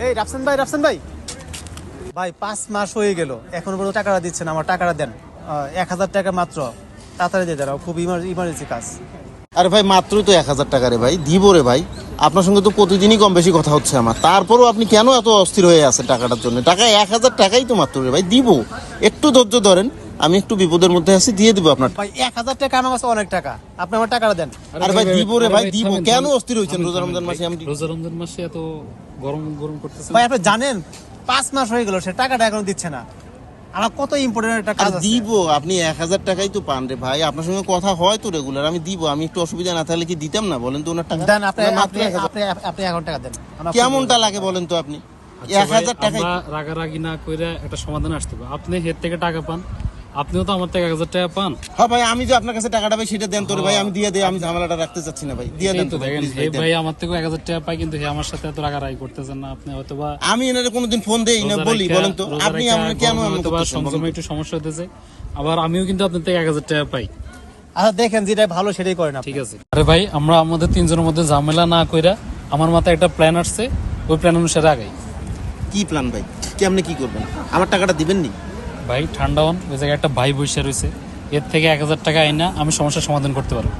এই রাফসান ভাই, রাফসান ভাই, ভাই 5 মাস হয়ে গেল এখনো পর্যন্ত টাকাটা দিচ্ছেন। আমার টাকাটা দেন, 1000 টাকা মাত্র, তাড়াতাড়ি দিয়ে দেন, খুব ইমার্জেন্সি কাজ। আরে ভাই মাত্রই তো 1000 টাকা রে ভাই, দিব রে ভাই। আপনার সঙ্গে তো প্রতিদিনই কম বেশি কথা হচ্ছে আমার, তারপরও আপনি কেন এত অস্থির হয়ে আছেন টাকাটার জন্য? টাকা 1000 টাকাই তো মাত্র রে ভাই, দিব। একটু ধৈর্য ধরেন, আমি একটু বিপদের মধ্যে আছি, দিয়ে দিব আপনার। ভাই 1000 টাকা আমার কাছে অনেক টাকা, আপনি আমার টাকাটা দেন। আরে ভাই দিব রে ভাই, দিব। কেন অস্থির হয়েছেন রোজা রমজান মাসে? আমি রোজা রমজান মাসে এত গরম গরম করতেছে। ভাই আপনি জানেন 5 মাস হয়ে গেল, সে টাকাটা এখনো দিচ্ছে না। আমার কত ইম্পর্টেন্ট একটা কাজ আছে। দিব, আপনি 1000 টাকাই তো পান রে ভাই, আপনার সঙ্গে কথা হয় তো রেগুলার, আমি দিব। আমি একটু অসুবিধা না থাকলে কি দিতাম না? বলেন তো ওনার টাকা দেন, আপনি মাত্র আপনি 1000। আপনি এখন টাকা দেন। কেমনটা লাগে বলেন তো আপনি? আচ্ছা ভাই, 1000 টাকাই আমরা রাগারাগি না কইরা একটা সমাধান আসতে হবে। আপনি হের থেকে টাকা পান, আপনিও তো আমার থেকে 1000 টাকা পান। হ্যাঁ ভাই, আমি যে আপনার কাছে টাকাটা ভাই সেটা দেন তো রে ভাই, আমি দিয়ে দেই। আমি ঝামেলাটা রাখতে চাচ্ছি না ভাই, দিয়ে দেন এই তো তো ভাই, দেখেন, please এই দেন। ভাই আমার থেকে 1000 টাকা পাই, কিন্তু হে আমার সাথে এত রাগারাগি করতেছেন না। আপনি হয়তো বা আমি এনারে কোনোদিন ফোন দেই না বলি, বলেন তো আপনি আমার কেন এমন করতেছেন? সংযমে একটু সমস্যা হতেছে। আবার আমিও কিন্তু আপনার থেকে 1000 টাকা পাই। আচ্ছা দেখেন, যেটা ভালো সেটাই করেন আপনি। ঠিক আছে। আরে ভাই, আমরা আমাদের তিনজনের মধ্যে ঝামেলা না কইরা আমার মাথায় একটা প্ল্যান আসছে, ওই প্ল্যান অনুসারে আগাই। কি প্ল্যান ভাই? কেমনে কি করবেন? আমার টাকাটা দিবেন নি? ভাই ঠান্ডা হন, ওই জায়গায় একটা ভাই বসে রয়েছে, এর থেকে 1000 টাকা আইনা আমি সমস্যার সমাধান করতে পারবো।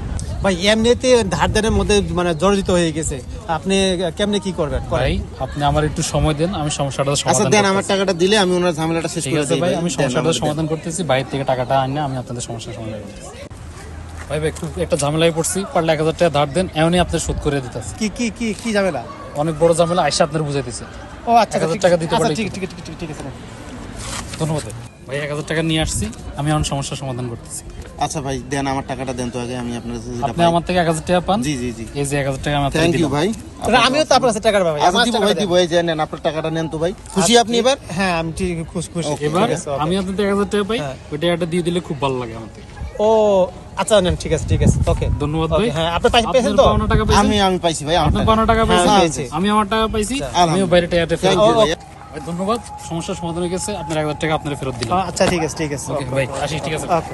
ভাই এমনিতে ধার ধারের মধ্যে মানে জর্জরিত হয়ে গেছে, আপনি কেমনে কি করবেন? ভাই আপনি আমার একটু সময় দেন, আমি সমস্যাটা আচ্ছা সমাধান দেন, করতেছি। আমার টাকাটা দিলে আমি ওনার ঝামেলাটা শেষ ঠিক করে আছে দিই ভাই, আমি দেন সমস্যাটা আমাকে দেন। সমাধান করতেছি। বাইরে থেকে টাকাটা আইনা আমি আপনাদের সমস্যার সমাধান করতেছি। ভাই ভাই খুব একটা ঝামেলায় পড়ছি, পারলে 1000 টাকা ধার দেন, এমনই আপনার শোধ করে দিতেছে। কি কি কি কি ঝামেলা? অনেক বড় ঝামেলা, আইসা আপনার বুঝাইতেছে। ও আচ্ছা, 1000 টাকা দিতে আচ্ছা, পারলে ঠিক ঠিক ঠিক ঠিক ঠিক আছে। ধন্যবাদ ভাই। 1000 টাকা নিয়ে আসছি, আমি এখন সমস্যার সমাধান করতেছি। আচ্ছা ভাই দেন, আমার টাকাটা দেন তো আগে, আমি আপনার কাছে যেটা আপনি পাই। আমার থেকে 1000 টাকা পান। জি জি জি, এই যে 1000 টাকা আমি আপনাকে থ্যাংক ইউ দিলাম। ভাই। আমিও তো আপনার কাছে টাকা পাবো। আচ্ছা দিব ভাই, দিব। এই যে নেন, আপনার টাকাটা নেন তো ভাই। খুশি আপনি এবার? হ্যাঁ আমি ঠিক খুশি। এবার ঠিক আছে, okay. আমি আপনার থেকে 1000 টাকা পাই, হ্যাঁ। ওই টাকাটা দিয়ে দিলে খুব ভালো লাগে আমার থেকে। ও আচ্ছা নেন, ঠিক আছে ঠিক আছে, ওকে ধন্যবাদ ভাই। হ্যাঁ আপনি পেয়েছেন আপনার তো? পাওনা টাকা পাইছেন? আমি পাইছি ভাই, আমার আপনার টাকা। পাওনা টাকা হ্যাঁ, পাইছেন? পেয়েছি। আমি আমার টাকা পাইছি, আচ্ছা। আমিও বাইরে টাকাটা ফেরত Thank দিলাম। you ভাই। ভাই ধন্যবাদ, সমস্যার সমাধান হয়ে গেছে। আপনার 1000 টাকা আপনার ফেরত দিলাম। আচ্ছা ঠিক আছে ঠিক আছে, ওকে ভাই, আসি। ঠিক আছে। ওকে।